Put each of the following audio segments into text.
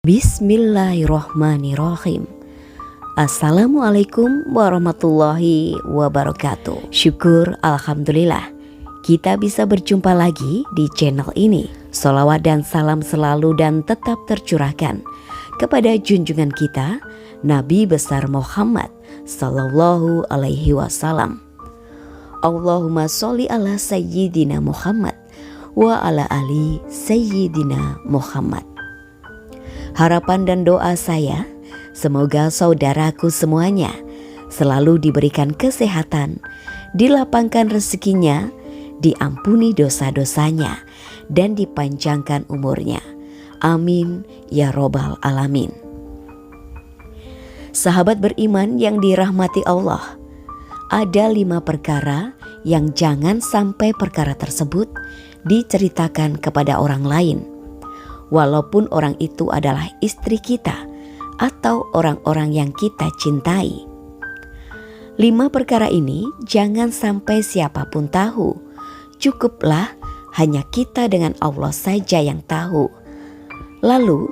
Bismillahirrohmanirrohim. Assalamualaikum warahmatullahi wabarakatuh. Syukur alhamdulillah kita bisa berjumpa lagi di channel ini. Sholawat dan salam selalu dan tetap tercurahkan kepada junjungan kita Nabi besar Muhammad sallallahu alaihi wasallam. Allahumma sholli ala sayyidina Muhammad wa ala ali sayyidina Muhammad. Harapan dan doa saya, semoga saudaraku semuanya selalu diberikan kesehatan, dilapangkan rezekinya, diampuni dosa-dosanya, dan dipanjangkan umurnya. Amin ya robbal alamin. Sahabat beriman yang dirahmati Allah, ada 5 perkara yang jangan sampai perkara tersebut diceritakan kepada orang lain, walaupun orang itu adalah istri kita atau orang-orang yang kita cintai. 5 perkara ini jangan sampai siapapun tahu. Cukuplah hanya kita dengan Allah saja yang tahu. Lalu,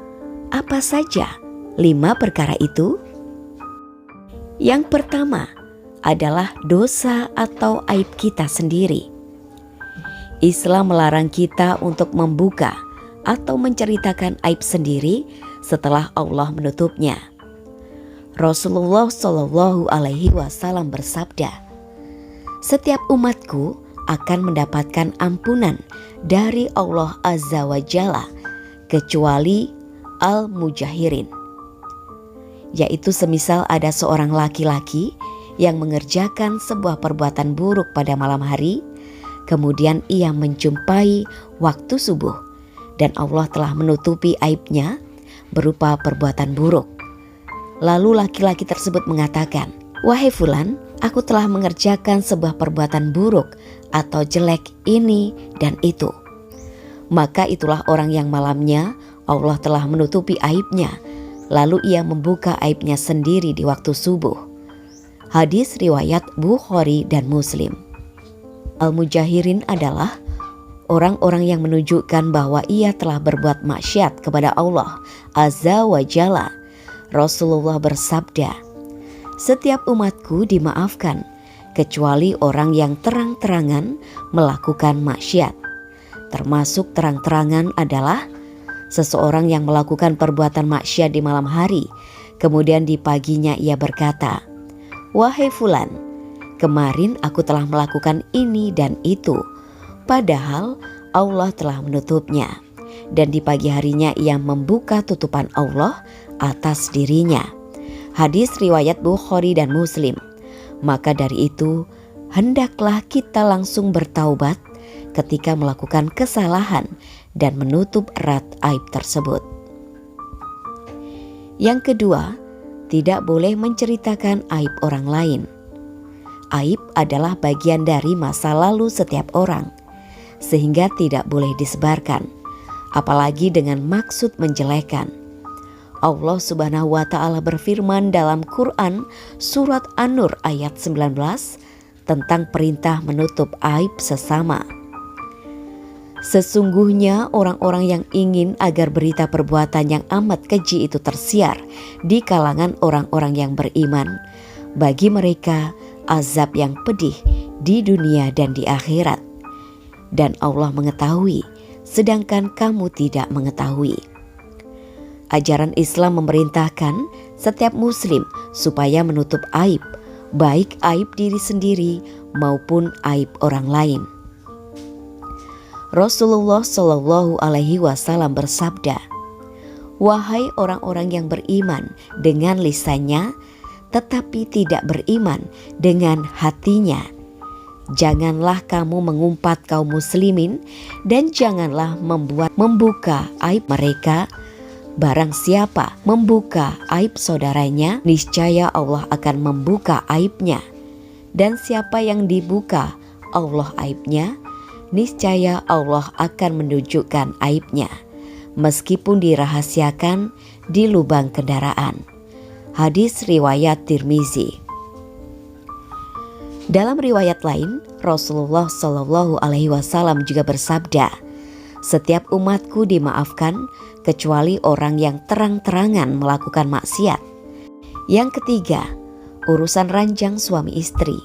apa saja 5 perkara itu? Yang pertama adalah dosa atau aib kita sendiri. Islam melarang kita untuk membuka atau menceritakan aib sendiri setelah Allah menutupnya. Rasulullah Shallallahu Alaihi Wasallam bersabda, "Setiap umatku akan mendapatkan ampunan dari Allah Azza wa Jalla kecuali al-mujahirin," yaitu semisal ada seorang laki-laki yang mengerjakan sebuah perbuatan buruk pada malam hari, kemudian ia menjumpai waktu subuh dan Allah telah menutupi aibnya berupa perbuatan buruk. Lalu laki-laki tersebut mengatakan, "Wahai fulan, aku telah mengerjakan sebuah perbuatan buruk atau jelek ini dan itu." Maka itulah orang yang malamnya Allah telah menutupi aibnya, lalu ia membuka aibnya sendiri di waktu subuh. Hadis riwayat Bukhari dan Muslim. Al-mujahirin adalah orang-orang yang menunjukkan bahwa ia telah berbuat maksiat kepada Allah Azza wa Jalla. Rasulullah bersabda, "Setiap umatku dimaafkan kecuali orang yang terang-terangan melakukan maksiat." Termasuk terang-terangan adalah seseorang yang melakukan perbuatan maksiat di malam hari, kemudian di paginya ia berkata, "Wahai fulan, kemarin aku telah melakukan ini dan itu," padahal Allah telah menutupnya, dan di pagi harinya ia membuka tutupan Allah atas dirinya. Hadis riwayat Bukhari dan Muslim. Maka dari itu, hendaklah kita langsung bertaubat ketika melakukan kesalahan dan menutup erat aib tersebut. Yang kedua, tidak boleh menceritakan aib orang lain. Aib adalah bagian dari masa lalu setiap orang, sehingga tidak boleh disebarkan, apalagi dengan maksud menjelekan. Allah Subhanahu wa Ta'ala berfirman dalam Quran surat An-Nur ayat 19 tentang perintah menutup aib sesama. Sesungguhnya orang-orang yang ingin agar berita perbuatan yang amat keji itu tersiar di kalangan orang-orang yang beriman, bagi mereka azab yang pedih di dunia dan di akhirat. Dan Allah mengetahui, sedangkan kamu tidak mengetahui. Ajaran Islam memerintahkan setiap muslim supaya menutup aib, baik aib diri sendiri maupun aib orang lain. Rasulullah Shallallahu Alaihi Wasallam bersabda, "Wahai orang-orang yang beriman dengan lisannya, tetapi tidak beriman dengan hatinya, janganlah kamu mengumpat kaum muslimin dan janganlah membuka aib mereka. Barang siapa membuka aib saudaranya, niscaya Allah akan membuka aibnya. Dan siapa yang dibuka Allah aibnya, niscaya Allah akan menunjukkan aibnya, meskipun dirahasiakan di lubang kendaraan." Hadis riwayat Tirmizi. Dalam riwayat lain, Rasulullah Shallallahu Alaihi Wasallam juga bersabda, Setiap umatku dimaafkan kecuali orang yang terang-terangan melakukan maksiat. Yang ketiga, urusan ranjang suami istri.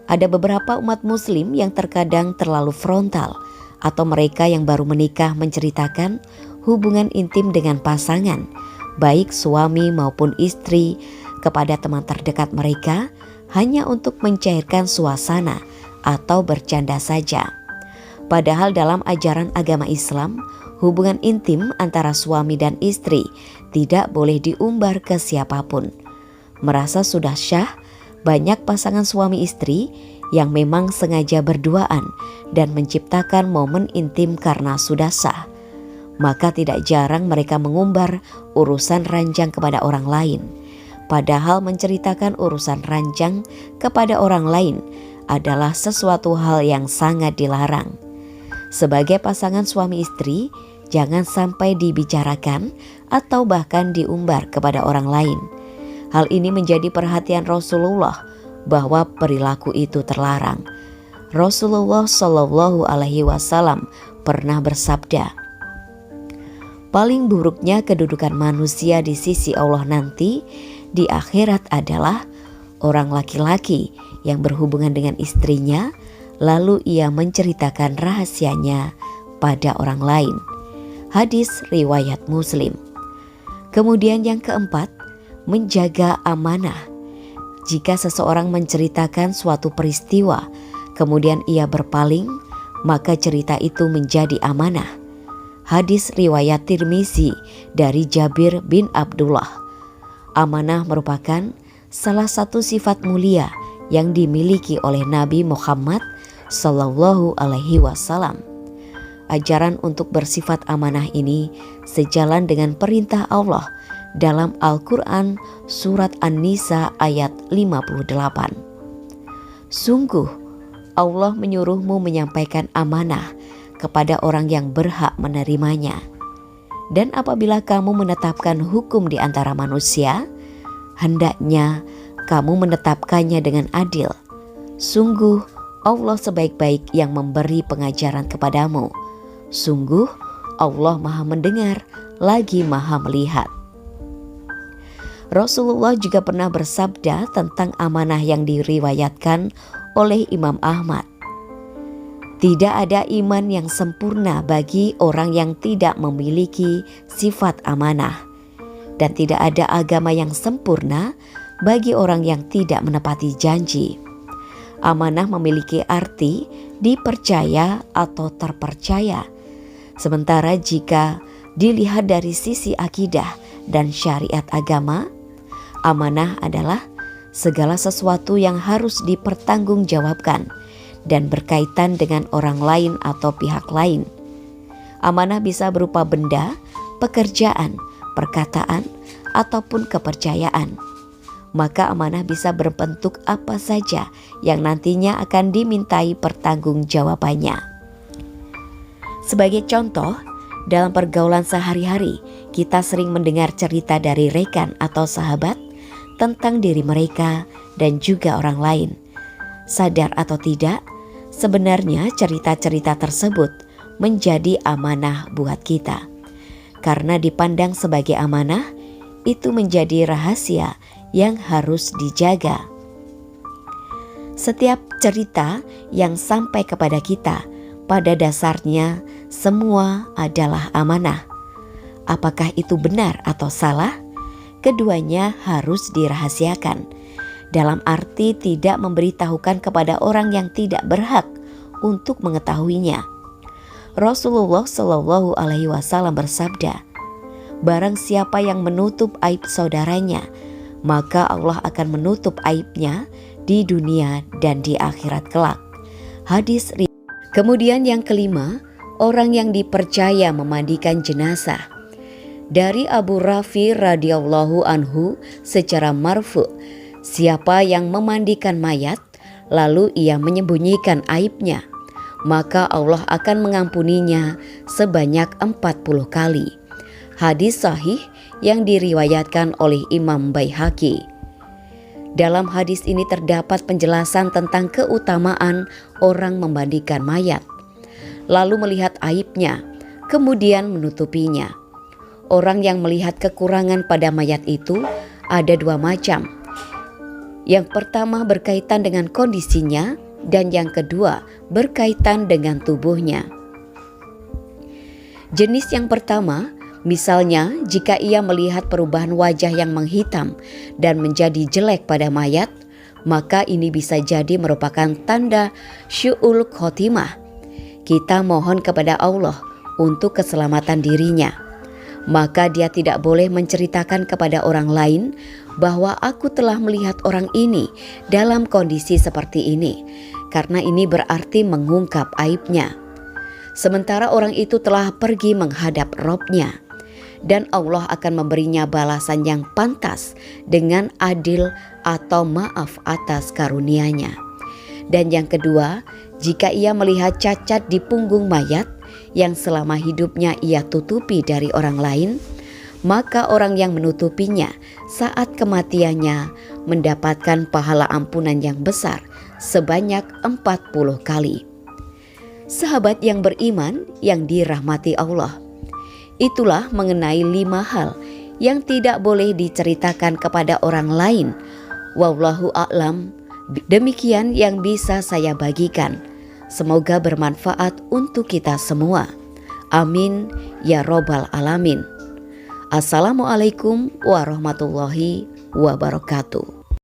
Ada beberapa umat muslim yang terkadang terlalu frontal atau mereka yang baru menikah menceritakan hubungan intim dengan pasangan, baik suami maupun istri, kepada teman terdekat mereka hanya untuk mencairkan suasana atau bercanda saja. Padahal dalam ajaran agama Islam, hubungan intim antara suami dan istri tidak boleh diumbar ke siapapun. Merasa sudah syah, banyak pasangan suami istri yang memang sengaja berduaan dan menciptakan momen intim karena sudah sah. Maka tidak jarang mereka mengumbar urusan ranjang kepada orang lain. Padahal menceritakan urusan ranjang kepada orang lain adalah sesuatu hal yang sangat dilarang. Sebagai pasangan suami istri, jangan sampai dibicarakan atau bahkan diumbar kepada orang lain. Hal ini menjadi perhatian Rasulullah bahwa perilaku itu terlarang. Rasulullah Shallallahu Alaihi Wasallam pernah bersabda, paling buruknya kedudukan manusia di sisi Allah nanti di akhirat adalah orang laki-laki yang berhubungan dengan istrinya, lalu ia menceritakan rahasianya pada orang lain. Hadis riwayat Muslim. Kemudian yang keempat, menjaga amanah. Jika seseorang menceritakan suatu peristiwa, kemudian ia berpaling, maka cerita itu menjadi amanah. Hadis riwayat Tirmizi dari Jabir bin Abdullah. Amanah merupakan salah satu sifat mulia yang dimiliki oleh Nabi Muhammad Sallallahu Alaihi Wasallam. Ajaran untuk bersifat amanah ini sejalan dengan perintah Allah dalam Al-Quran surat An-Nisa ayat 58. Sungguh Allah menyuruhmu menyampaikan amanah kepada orang yang berhak menerimanya. Dan apabila kamu menetapkan hukum di antara manusia, hendaknya kamu menetapkannya dengan adil. Sungguh Allah sebaik-baik yang memberi pengajaran kepadamu. Sungguh Allah Maha mendengar lagi Maha melihat. Rasulullah juga pernah bersabda tentang amanah yang diriwayatkan oleh Imam Ahmad. Tidak ada iman yang sempurna bagi orang yang tidak memiliki sifat amanah. Dan tidak ada agama yang sempurna bagi orang yang tidak menepati janji. Amanah memiliki arti dipercaya atau terpercaya. Sementara jika dilihat dari sisi akidah dan syariat agama, amanah adalah segala sesuatu yang harus dipertanggungjawabkan dan berkaitan dengan orang lain atau pihak lain. Amanah bisa berupa benda, pekerjaan, perkataan, ataupun kepercayaan. Maka amanah bisa berbentuk apa saja yang nantinya akan dimintai pertanggungjawabannya. Sebagai contoh, dalam pergaulan sehari-hari, kita sering mendengar cerita dari rekan atau sahabat tentang diri mereka dan juga orang lain. Sadar atau tidak, sebenarnya cerita-cerita tersebut menjadi amanah buat kita. Karena dipandang sebagai amanah, itu menjadi rahasia yang harus dijaga. Setiap cerita yang sampai kepada kita, pada dasarnya semua adalah amanah. Apakah itu benar atau salah? Keduanya harus dirahasiakan, dalam arti tidak memberitahukan kepada orang yang tidak berhak untuk mengetahuinya. Rasulullah Shallallahu Alaihi Wasallam bersabda, barang siapa yang menutup aib saudaranya, maka Allah akan menutup aibnya di dunia dan di akhirat kelak. Hadis. Kemudian yang kelima, orang yang dipercaya memandikan jenazah. Dari Abu Rafi radhiyallahu anhu secara marfu, siapa yang memandikan mayat lalu ia menyembunyikan aibnya, maka Allah akan mengampuninya sebanyak 40 kali. Hadis sahih yang diriwayatkan oleh Imam Baihaqi. Dalam hadis ini terdapat penjelasan tentang keutamaan orang memandikan mayat, lalu melihat aibnya, kemudian menutupinya. Orang yang melihat kekurangan pada mayat itu ada dua macam. Yang pertama berkaitan dengan kondisinya, dan yang kedua berkaitan dengan tubuhnya. Jenis yang pertama, misalnya jika ia melihat perubahan wajah yang menghitam dan menjadi jelek pada mayat, maka ini bisa jadi merupakan tanda syu'ul khotimah. Kita mohon kepada Allah untuk keselamatan dirinya. Maka dia tidak boleh menceritakan kepada orang lain bahwa aku telah melihat orang ini dalam kondisi seperti ini, karena ini berarti mengungkap aibnya. Sementara orang itu telah pergi menghadap Robnya, dan Allah akan memberinya balasan yang pantas dengan adil atau maaf atas karunia-Nya. Dan yang kedua, jika ia melihat cacat di punggung mayat yang selama hidupnya ia tutupi dari orang lain, maka orang yang menutupinya saat kematiannya mendapatkan pahala ampunan yang besar sebanyak 40 kali. Sahabat yang beriman yang dirahmati Allah, itulah mengenai 5 hal yang tidak boleh diceritakan kepada orang lain. Wallahu a'lam. Demikian yang bisa saya bagikan. Semoga bermanfaat untuk kita semua. Amin ya robbal alamin. Assalamualaikum warahmatullahi wabarakatuh.